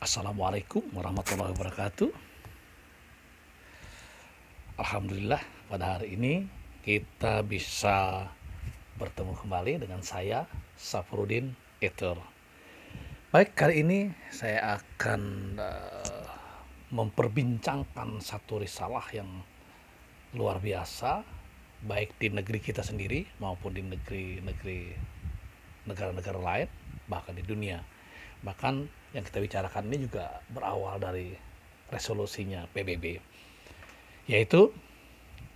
Assalamualaikum warahmatullahi wabarakatuh. Alhamdulillah pada hari ini kita bisa bertemu kembali dengan saya Safrudin Eter. Baik, kali ini saya akan memperbincangkan satu risalah yang luar biasa, baik di negeri kita sendiri maupun di negara-negara lain, bahkan di dunia. Bahkan yang kita bicarakan ini juga berawal dari resolusinya PBB, yaitu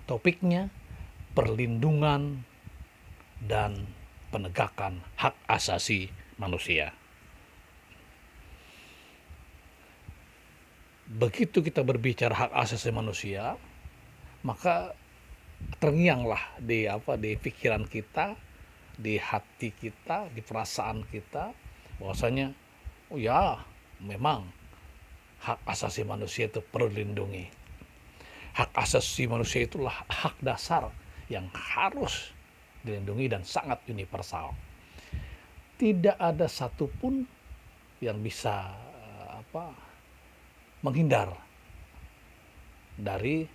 topiknya perlindungan dan penegakan hak asasi manusia. Begitu kita berbicara hak asasi manusia, maka terngianglah di pikiran kita, di hati kita, di perasaan kita, bahwasanya oh ya, memang hak asasi manusia itu perlu dilindungi. Hak asasi manusia itulah hak dasar yang harus dilindungi dan sangat universal. Tidak ada satupun yang bisa menghindar dari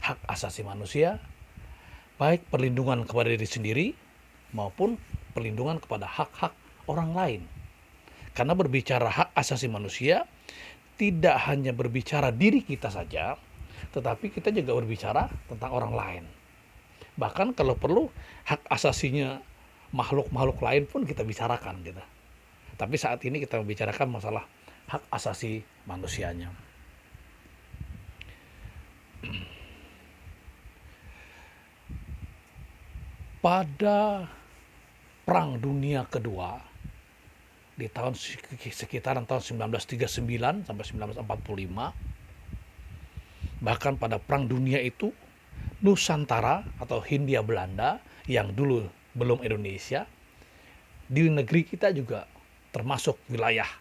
hak asasi manusia, baik perlindungan kepada diri sendiri maupun perlindungan kepada hak-hak orang lain. Karena berbicara hak asasi manusia tidak hanya berbicara diri kita saja, tetapi kita juga berbicara tentang orang lain. Bahkan kalau perlu hak asasinya makhluk-makhluk lain pun kita bicarakan gitu. Tapi saat ini kita membicarakan masalah hak asasi manusianya. Pada Perang Dunia Kedua di tahun sekitaran tahun 1939 sampai 1945, bahkan pada Perang Dunia itu Nusantara atau Hindia Belanda yang dulu belum Indonesia, di negeri kita juga termasuk wilayah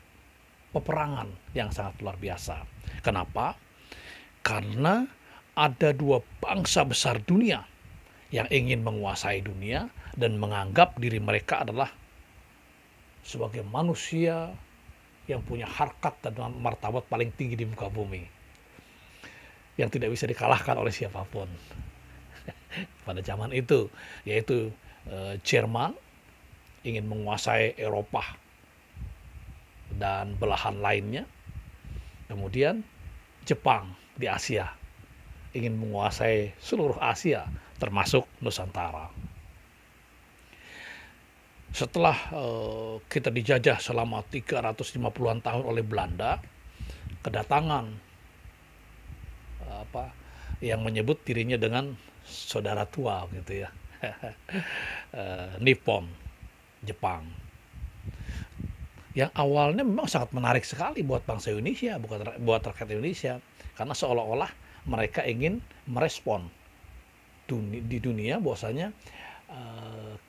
peperangan yang sangat luar biasa. Kenapa? Karena ada dua bangsa besar dunia yang ingin menguasai dunia dan menganggap diri mereka adalah sebagai manusia yang punya harkat dan martabat paling tinggi di muka bumi, yang tidak bisa dikalahkan oleh siapapun pada zaman itu, yaitu Jerman ingin menguasai Eropa dan belahan lainnya. Kemudian Jepang di Asia ingin menguasai seluruh Asia termasuk Nusantara. Setelah kita dijajah selama 350-an tahun oleh Belanda, kedatangan yang menyebut dirinya dengan saudara tua gitu ya, Nippon, Jepang, yang awalnya memang sangat menarik sekali buat bangsa Indonesia, buat rakyat Indonesia, karena seolah-olah mereka ingin merespon di dunia bahwasanya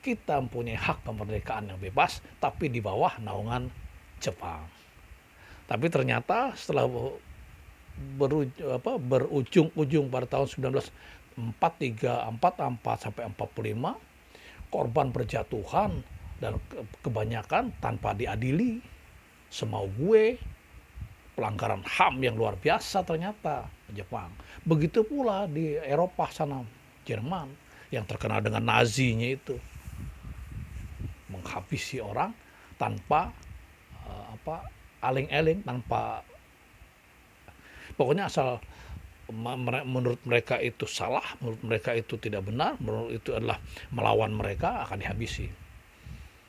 kita mempunyai hak kemerdekaan yang bebas, tapi di bawah naungan Jepang. Tapi ternyata setelah berujung pada tahun 1944 sampai 45, korban berjatuhan dan kebanyakan tanpa diadili, semau gue, pelanggaran HAM yang luar biasa ternyata Jepang. Begitu pula di Eropa sana, Jerman yang terkenal dengan Nazinya itu, menghabisi orang tanpa aling-aling, tanpa, pokoknya asal menurut mereka itu salah, menurut mereka itu tidak benar, menurut itu adalah melawan mereka, akan dihabisi.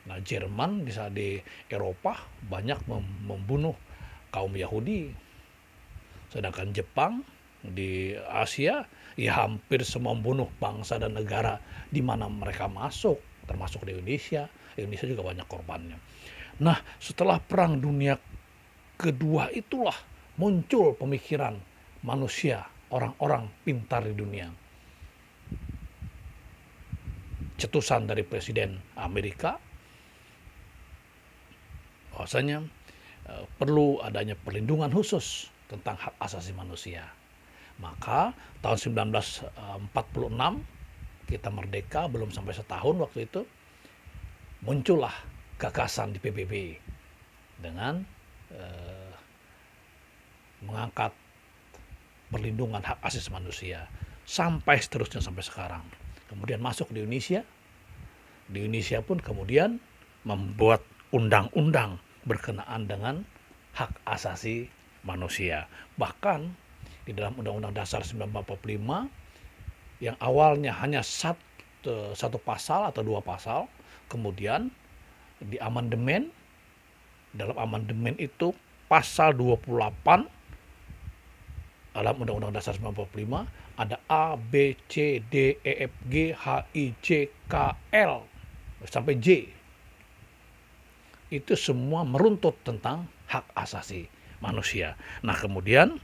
Nah, Jerman di Eropa banyak membunuh kaum Yahudi, sedangkan Jepang di Asia ya hampir semua membunuh bangsa dan negara di mana mereka masuk, termasuk di Indonesia. Indonesia juga banyak korbannya. Nah, setelah Perang Dunia Kedua itulah muncul pemikiran manusia, orang-orang pintar di dunia. Cetusan dari Presiden Amerika bahwasanya perlu adanya perlindungan khusus tentang hak asasi manusia. Maka tahun 1946 kita merdeka, belum sampai setahun waktu itu, muncullah gagasan di PBB dengan mengangkat perlindungan hak asasi manusia sampai seterusnya sampai sekarang. Kemudian masuk di Indonesia. Di Indonesia pun kemudian membuat undang-undang berkenaan dengan hak asasi manusia. Bahkan di dalam Undang-Undang Dasar 1945 yang awalnya hanya satu pasal atau dua pasal, kemudian di amandemen, dalam amandemen itu pasal 28 dalam Undang-Undang Dasar 1945 ada A, B, C, D, E, F, G, H, I, J, K, L sampai J. Itu semua meruntut tentang hak asasi manusia. Nah, kemudian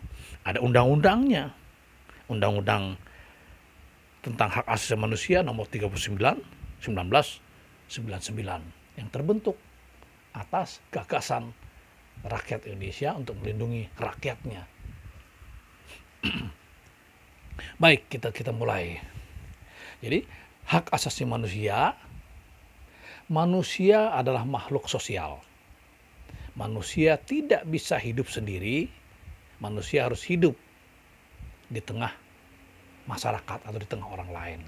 ada undang-undangnya. Undang-undang tentang hak asasi manusia nomor 39 1999 yang terbentuk atas gagasan rakyat Indonesia untuk melindungi rakyatnya. Baik, kita mulai. Jadi, hak asasi manusia adalah makhluk sosial. Manusia tidak bisa hidup sendiri. Manusia harus hidup di tengah masyarakat atau di tengah orang lain.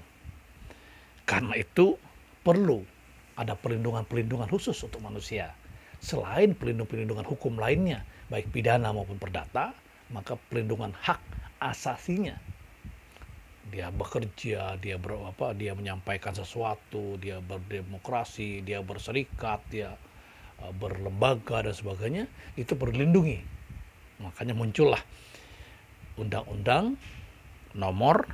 Karena itu perlu ada perlindungan-perlindungan khusus untuk manusia. Selain perlindungan hukum lainnya, baik pidana maupun perdata, maka perlindungan hak asasinya. Dia bekerja, dia menyampaikan sesuatu, dia berdemokrasi, dia berserikat, dia berlembaga dan sebagainya, itu berlindungi. Makanya muncullah Undang-Undang nomor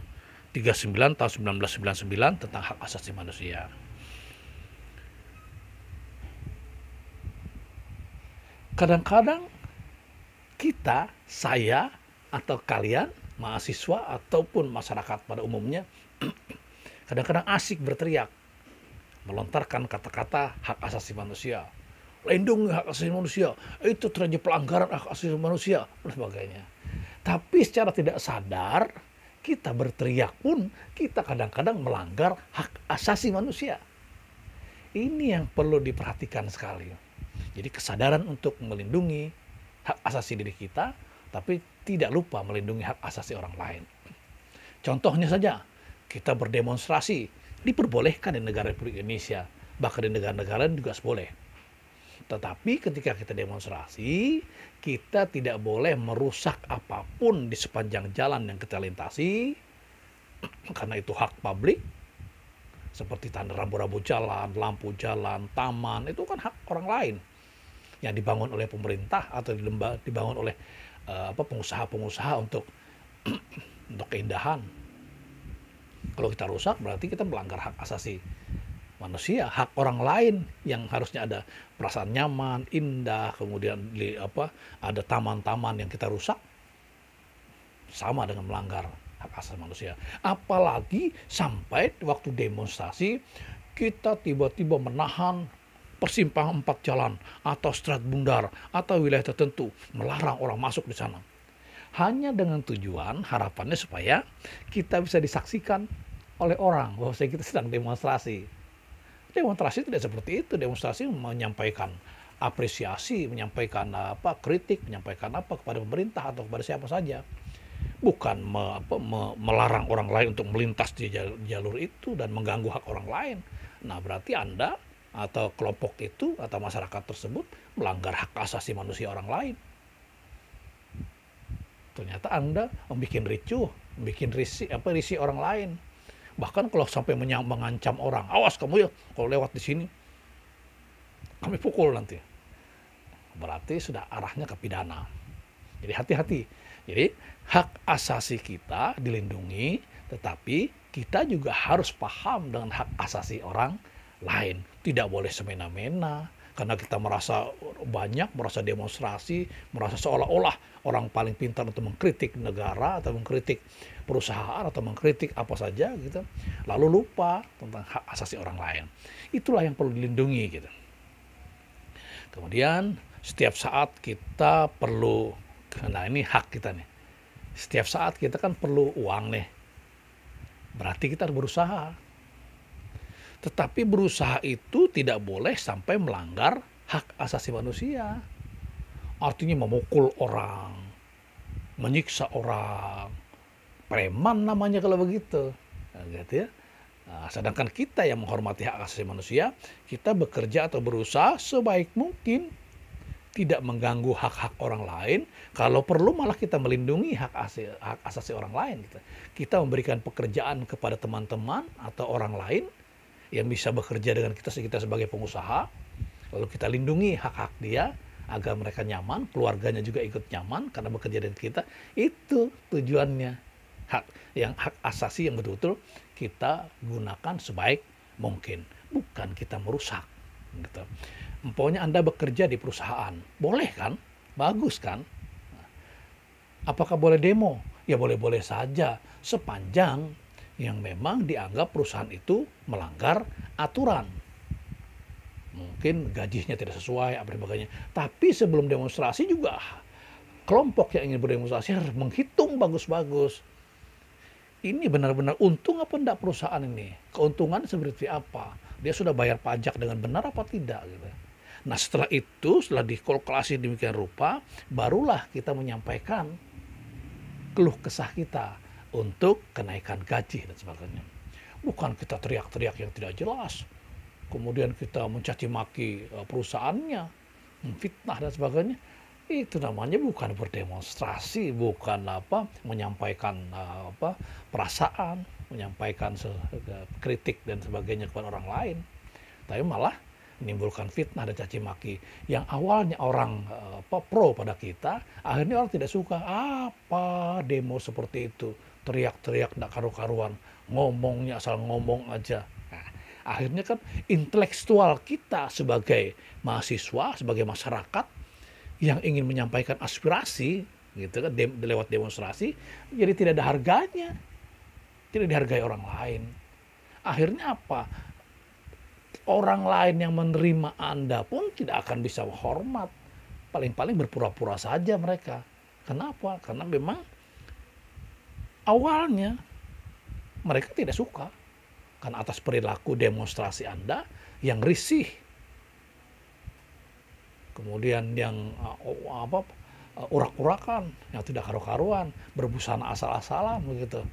39 tahun 1999 tentang hak asasi manusia. Kadang-kadang kita, saya, atau kalian, mahasiswa ataupun masyarakat pada umumnya, kadang-kadang asik berteriak, melontarkan kata-kata hak asasi manusia. Lindungi hak asasi manusia, itu terjadi pelanggaran hak asasi manusia, dan sebagainya. Tapi secara tidak sadar, kita berteriak pun, kita kadang-kadang melanggar hak asasi manusia. Ini yang perlu diperhatikan sekali. Jadi kesadaran untuk melindungi hak asasi diri kita, tapi tidak lupa melindungi hak asasi orang lain. Contohnya saja, kita berdemonstrasi, diperbolehkan di negara Republik Indonesia, bahkan di negara-negara lain juga boleh. Tetapi ketika kita demonstrasi, kita tidak boleh merusak apapun di sepanjang jalan yang kita lintasi, karena itu hak publik, seperti tanda rambu-rambu jalan, lampu jalan, taman, itu kan hak orang lain yang dibangun oleh pemerintah atau dibangun oleh pengusaha-pengusaha untuk keindahan. Kalau kita rusak berarti kita melanggar hak asasi manusia, hak orang lain yang harusnya ada perasaan nyaman, indah, kemudian ada taman-taman yang kita rusak, sama dengan melanggar hak asasi manusia. Apalagi sampai waktu demonstrasi kita tiba-tiba menahan persimpangan 4 jalan atau Strat Bundar atau wilayah tertentu, melarang orang masuk di sana. Hanya dengan tujuan harapannya supaya kita bisa disaksikan oleh orang bahwa kita sedang demonstrasi. Demonstrasi tidak seperti itu. Demonstrasi menyampaikan apresiasi, menyampaikan kritik, menyampaikan kepada pemerintah atau kepada siapa saja. Bukan melarang orang lain untuk melintas di jalur itu dan mengganggu hak orang lain. Nah, berarti Anda atau kelompok itu atau masyarakat tersebut melanggar hak asasi manusia orang lain. Ternyata Anda membuat ricuh, membuat risih orang lain. Bahkan kalau sampai mengancam orang, awas kamu ya kalau lewat di sini, kami pukul nanti. Berarti sudah arahnya ke pidana. Jadi hati-hati. Jadi hak asasi kita dilindungi, tetapi kita juga harus paham dengan hak asasi orang lain. Tidak boleh semena-mena, karena kita merasa merasa demonstrasi, merasa seolah-olah orang paling pintar untuk mengkritik negara atau mengkritik perusahaan atau mengkritik apa saja gitu. Lalu lupa tentang hak asasi orang lain. Itulah yang perlu dilindungi gitu. Kemudian setiap saat kita perlu, nah ini hak kita nih. Setiap saat kita kan perlu uang nih. Berarti kita harus berusaha. Tetapi berusaha itu tidak boleh sampai melanggar hak asasi manusia. Artinya memukul orang, menyiksa orang, preman namanya kalau begitu. Nah, gitu ya. Nah, sedangkan kita yang menghormati hak asasi manusia, kita bekerja atau berusaha sebaik mungkin tidak mengganggu hak-hak orang lain. Kalau perlu malah kita melindungi hak asasi orang lain. Kita memberikan pekerjaan kepada teman-teman atau orang lain yang bisa bekerja dengan kita sebagai pengusaha. Lalu kita lindungi hak-hak dia agar mereka nyaman, keluarganya juga ikut nyaman karena bekerja dengan kita. Itu tujuannya. Hak asasi yang betul-betul kita gunakan sebaik mungkin, bukan kita merusak gitu. Umpamanya Anda bekerja di perusahaan, boleh kan? Bagus kan? Apakah boleh demo? Ya boleh-boleh saja, sepanjang yang memang dianggap perusahaan itu melanggar aturan. Mungkin gajinya tidak sesuai, apa sebagainya. Tapi sebelum demonstrasi juga kelompok yang ingin berdemonstrasi harus menghitung bagus-bagus. Ini benar-benar untung apa enggak perusahaan ini? Keuntungan seperti apa? Dia sudah bayar pajak dengan benar apa tidak? Gitu. Nah setelah itu, setelah dikalkulasi demikian rupa, barulah kita menyampaikan keluh kesah kita untuk kenaikan gaji dan sebagainya. Bukan kita teriak-teriak yang tidak jelas. Kemudian kita mencaci maki perusahaannya, memfitnah dan sebagainya. Itu namanya bukan berdemonstrasi, bukan menyampaikan perasaan, menyampaikan kritik dan sebagainya kepada orang lain, tapi malah menimbulkan fitnah dan caci maki. Yang awalnya orang pro pada kita, akhirnya orang tidak suka. Apa demo seperti itu, teriak-teriak tidak karu-karuan, ngomongnya asal ngomong aja. Nah, akhirnya kan intelektual kita sebagai mahasiswa, sebagai masyarakat yang ingin menyampaikan aspirasi gitu kan lewat demonstrasi, jadi tidak ada harganya, tidak dihargai orang lain. Akhirnya apa? Orang lain yang menerima Anda pun tidak akan bisa hormat, paling-paling berpura-pura saja mereka. Kenapa? Karena memang awalnya mereka tidak suka karena atas perilaku demonstrasi Anda yang risih, kemudian yang urak-urakan, yang tidak karu-karuan, berbusana asal-asalan begitu.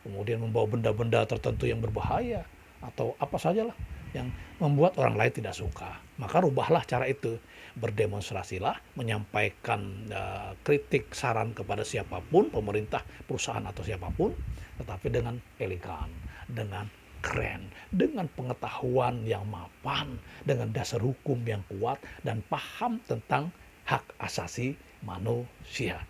Kemudian membawa benda-benda tertentu yang berbahaya atau apa sajalah yang membuat orang lain tidak suka. Maka rubahlah cara itu. Berdemonstrasilah, menyampaikan kritik, saran kepada siapapun, pemerintah, perusahaan atau siapapun, tetapi dengan elegan, dengan keren, dengan pengetahuan yang mapan, dengan dasar hukum yang kuat, dan paham tentang hak asasi manusia.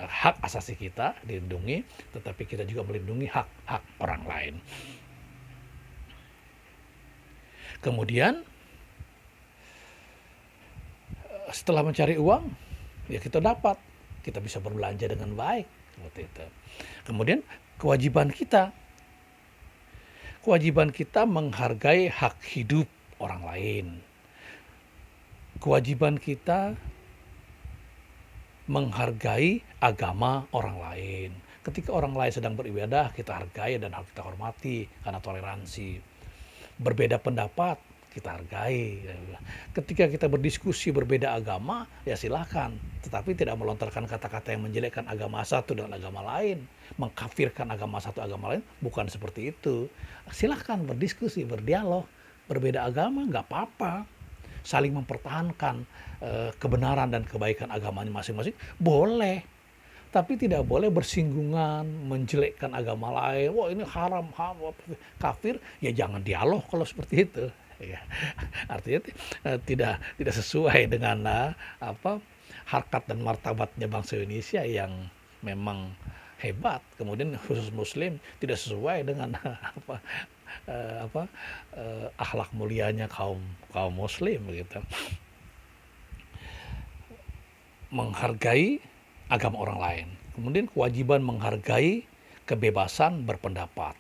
Hak asasi kita dilindungi, tetapi kita juga melindungi hak-hak orang lain. Kemudian setelah mencari uang, ya kita dapat, kita bisa berbelanja dengan baik, seperti itu. Kemudian kewajiban kita menghargai hak hidup orang lain. Kewajiban kita menghargai agama orang lain. Ketika orang lain sedang beribadah, kita hargai dan harus kita hormati karena toleransi. Berbeda pendapat, kita hargai. Ketika kita berdiskusi berbeda agama, ya silakan. Tetapi tidak melontarkan kata-kata yang menjelekkan agama satu dan agama lain. Mengkafirkan agama satu agama lain, bukan seperti itu. Silakan berdiskusi, berdialog. Berbeda agama, nggak apa-apa. Saling mempertahankan kebenaran dan kebaikan agamanya masing-masing, boleh. Tapi tidak boleh bersinggungan, menjelekkan agama lain. Wah ini haram, kafir. Ya jangan dialog kalau seperti itu. Ya. Artinya tidak sesuai dengan harkat dan martabatnya bangsa Indonesia yang memang hebat. Kemudian khusus Muslim tidak sesuai dengan akhlak mulianya kaum Muslim begitu. Menghargai agama orang lain. Kemudian kewajiban menghargai kebebasan berpendapat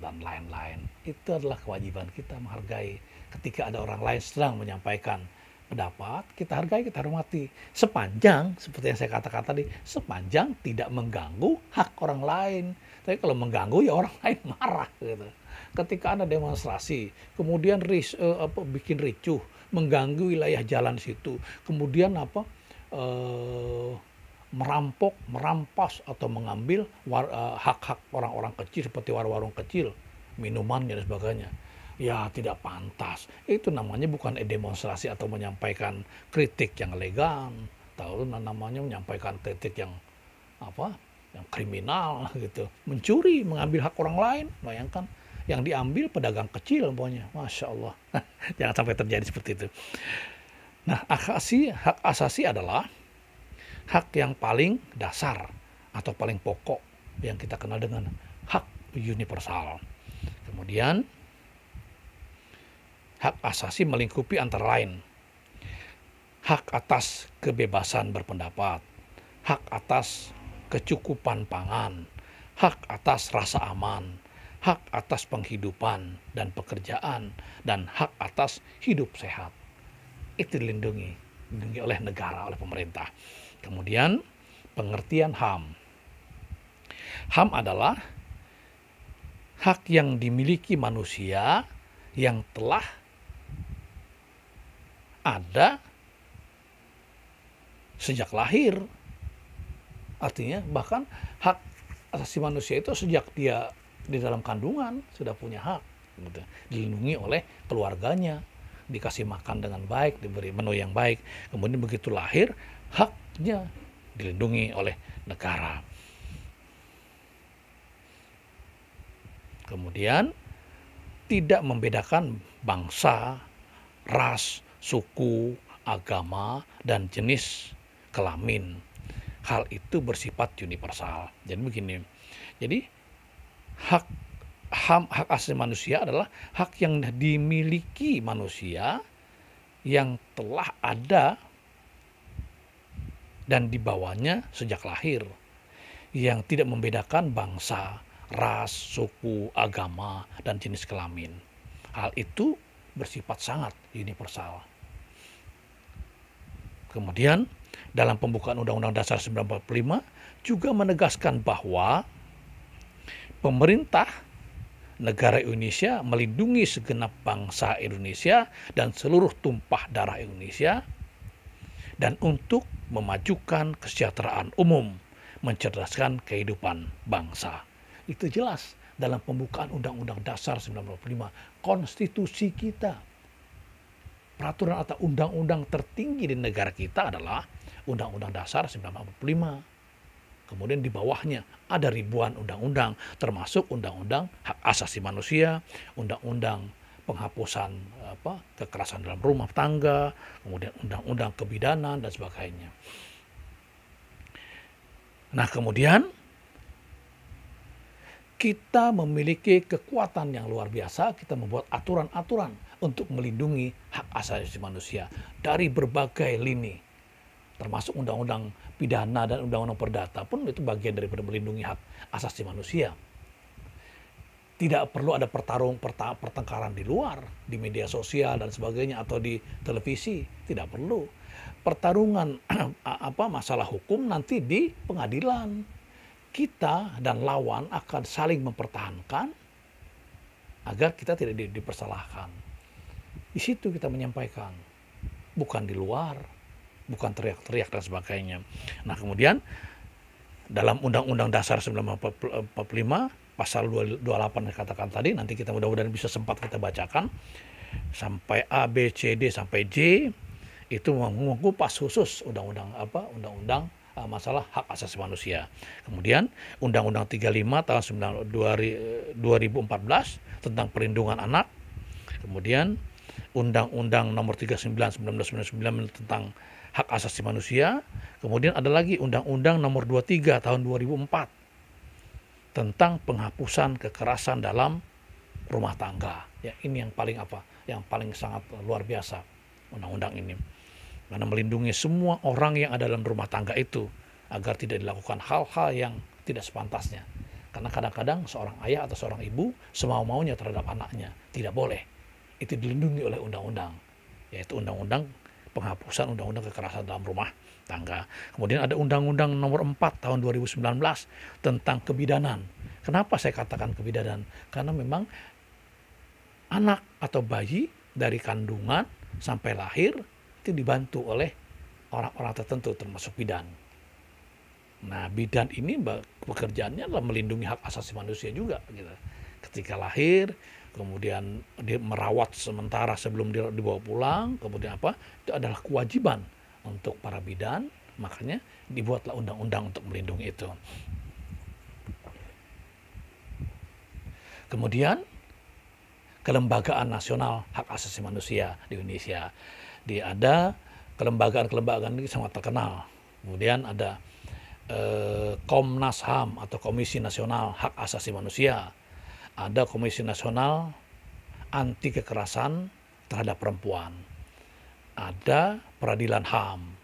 dan lain-lain. Itu adalah kewajiban kita, menghargai. Ketika ada orang lain sedang menyampaikan pendapat, kita hargai, kita hormati. Sepanjang, seperti yang saya katakan tadi, sepanjang tidak mengganggu hak orang lain. Tapi kalau mengganggu ya orang lain marah gitu. Ketika Anda demonstrasi, kemudian bikin ricuh, mengganggu wilayah jalan situ, kemudian merampok, merampas atau mengambil hak-hak orang-orang kecil seperti warung-warung kecil, minumannya dan sebagainya. Ya tidak pantas. Itu namanya bukan demonstrasi atau menyampaikan kritik yang elegan. Tahu namanya menyampaikan kritik yang apa? Yang kriminal gitu. Mencuri, mengambil hak orang lain. Bayangkan yang diambil pedagang kecil pokoknya. Masya Allah. Jangan sampai terjadi seperti itu. Nah, hak asasi adalah hak yang paling dasar atau paling pokok yang kita kenal dengan hak universal. Kemudian hak asasi melingkupi antara lain hak atas kebebasan berpendapat, hak atas kecukupan pangan, hak atas rasa aman, hak atas penghidupan dan pekerjaan, dan hak atas hidup sehat. Itu dilindungi oleh negara, oleh pemerintah. Kemudian pengertian HAM. HAM adalah hak yang dimiliki manusia yang telah ada sejak lahir. Artinya bahkan hak asasi manusia itu sejak dia di dalam kandungan sudah punya hak. Gitu. Dilindungi oleh keluarganya, dikasih makan dengan baik, diberi menu yang baik. Kemudian begitu lahir, haknya dilindungi oleh negara. Kemudian tidak membedakan bangsa, ras, suku, agama, dan jenis kelamin. Hal itu bersifat universal. Jadi begini. Jadi hak asasi manusia adalah hak yang dimiliki manusia yang telah ada dan dibawanya sejak lahir, yang tidak membedakan bangsa, ras, suku, agama, dan jenis kelamin. Hal itu bersifat sangat universal. Kemudian dalam pembukaan Undang-Undang Dasar 1945 juga menegaskan bahwa pemerintah negara Indonesia melindungi segenap bangsa Indonesia dan seluruh tumpah darah Indonesia, dan untuk memajukan kesejahteraan umum, mencerdaskan kehidupan bangsa. Itu jelas dalam pembukaan Undang-Undang Dasar 1945, konstitusi kita. Peraturan atau undang-undang tertinggi di negara kita adalah Undang-Undang Dasar 1945. Kemudian di bawahnya ada ribuan undang-undang, termasuk Undang-Undang Hak Asasi Manusia, Undang-Undang Penghapusan kekerasan dalam rumah tangga, kemudian Undang-Undang Kebidanan dan sebagainya. Nah, kemudian kita memiliki kekuatan yang luar biasa, kita membuat aturan-aturan untuk melindungi hak asasi manusia dari berbagai lini. Termasuk undang-undang pidana dan undang-undang perdata pun itu bagian daripada melindungi hak asasi manusia. Tidak perlu ada pertengkaran di luar, di media sosial dan sebagainya, atau di televisi. Tidak perlu. Pertarungan masalah hukum nanti di pengadilan. Kita dan lawan akan saling mempertahankan agar kita tidak dipersalahkan. Di situ kita menyampaikan, bukan di luar, bukan teriak-teriak dan sebagainya. Nah, kemudian dalam Undang-Undang Dasar 1945 pasal 28 yang katakan tadi, nanti kita mudah-mudahan bisa sempat kita bacakan sampai A, B, C, D sampai J, itu mengupas khusus undang-undang masalah hak asasi manusia. Kemudian Undang-Undang 35 tahun 2014 tentang perlindungan anak. Kemudian Undang-Undang nomor 39 1999 tentang hak asasi manusia. Kemudian ada lagi Undang-Undang nomor 23 tahun 2004 tentang penghapusan kekerasan dalam rumah tangga. Ya, ini yang paling yang paling sangat luar biasa undang-undang ini. Karena melindungi semua orang yang ada dalam rumah tangga itu agar tidak dilakukan hal-hal yang tidak sepantasnya. Karena kadang-kadang seorang ayah atau seorang ibu semau-maunya terhadap anaknya. Tidak boleh. Itu dilindungi oleh undang-undang, yaitu undang-undang penghapusan undang-undang kekerasan dalam rumah tangga. Kemudian ada Undang-Undang nomor 4 tahun 2019 tentang kebidanan. Kenapa saya katakan kebidanan? Karena memang anak atau bayi dari kandungan sampai lahir itu dibantu oleh orang-orang tertentu termasuk bidan. Nah, bidan ini pekerjaannya adalah melindungi hak asasi manusia juga gitu. Ketika lahir, kemudian dia merawat sementara sebelum dibawa pulang, kemudian apa? Itu adalah kewajiban untuk para bidan, makanya dibuatlah undang-undang untuk melindungi itu. Kemudian Kelembagaan Nasional Hak Asasi Manusia di Indonesia. Ada kelembagaan-kelembagaan ini sangat terkenal. Kemudian ada Komnas HAM atau Komisi Nasional Hak Asasi Manusia. Ada Komisi Nasional Anti Kekerasan Terhadap Perempuan. Ada Peradilan HAM.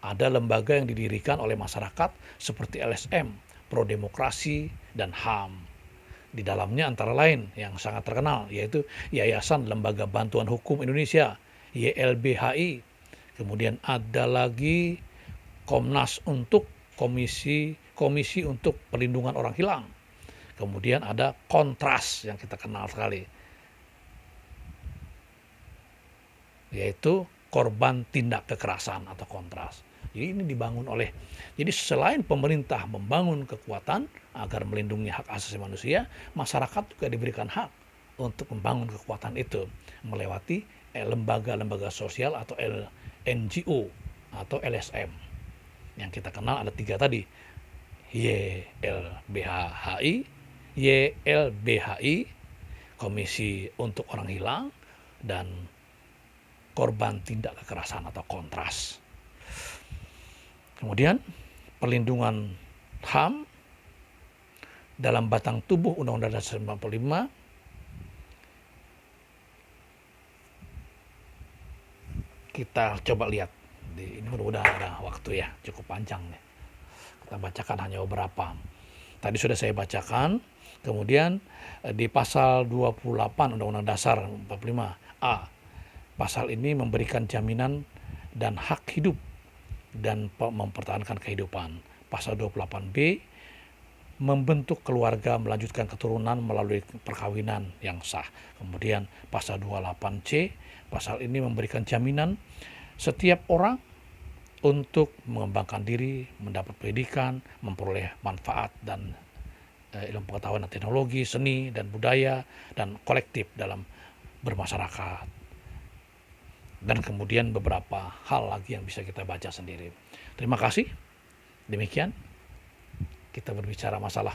Ada lembaga yang didirikan oleh masyarakat seperti LSM, Pro Demokrasi, dan HAM. Di dalamnya antara lain yang sangat terkenal yaitu Yayasan Lembaga Bantuan Hukum Indonesia, YLBHI. Kemudian ada lagi Komnas untuk Komisi untuk Perlindungan Orang Hilang. Kemudian ada Kontras yang kita kenal sekali, yaitu Korban Tindak Kekerasan atau Kontras. Jadi ini dibangun jadi selain pemerintah membangun kekuatan agar melindungi hak asasi manusia, masyarakat juga diberikan hak untuk membangun kekuatan itu melewati lembaga-lembaga sosial atau NGO atau LSM. Yang kita kenal ada 3 tadi, YLBHI, Komisi untuk Orang Hilang, dan Korban Tindak Kekerasan atau Kontras. Kemudian perlindungan HAM dalam batang tubuh Undang-Undang Dasar 45 kita coba lihat. Ini mudah-mudahan ada waktu ya, cukup panjang nih. Kita bacakan hanya beberapa. Tadi sudah saya bacakan. Kemudian di pasal 28 Undang-Undang Dasar 45A, pasal ini memberikan jaminan dan hak hidup dan mempertahankan kehidupan. Pasal 28B membentuk keluarga, melanjutkan keturunan melalui perkawinan yang sah. Kemudian pasal 28C, pasal ini memberikan jaminan setiap orang untuk mengembangkan diri, mendapat pendidikan, memperoleh manfaat dan ilmu pengetahuan dan teknologi, seni dan budaya, dan kolektif dalam bermasyarakat. Dan kemudian beberapa hal lagi yang bisa kita baca sendiri. Terima kasih. Demikian kita berbicara masalah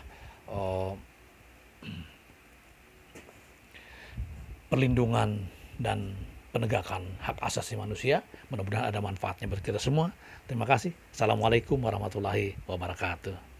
perlindungan dan penegakan hak asasi manusia. Mudah-mudahan ada manfaatnya buat kita semua. Terima kasih. Assalamualaikum warahmatullahi wabarakatuh.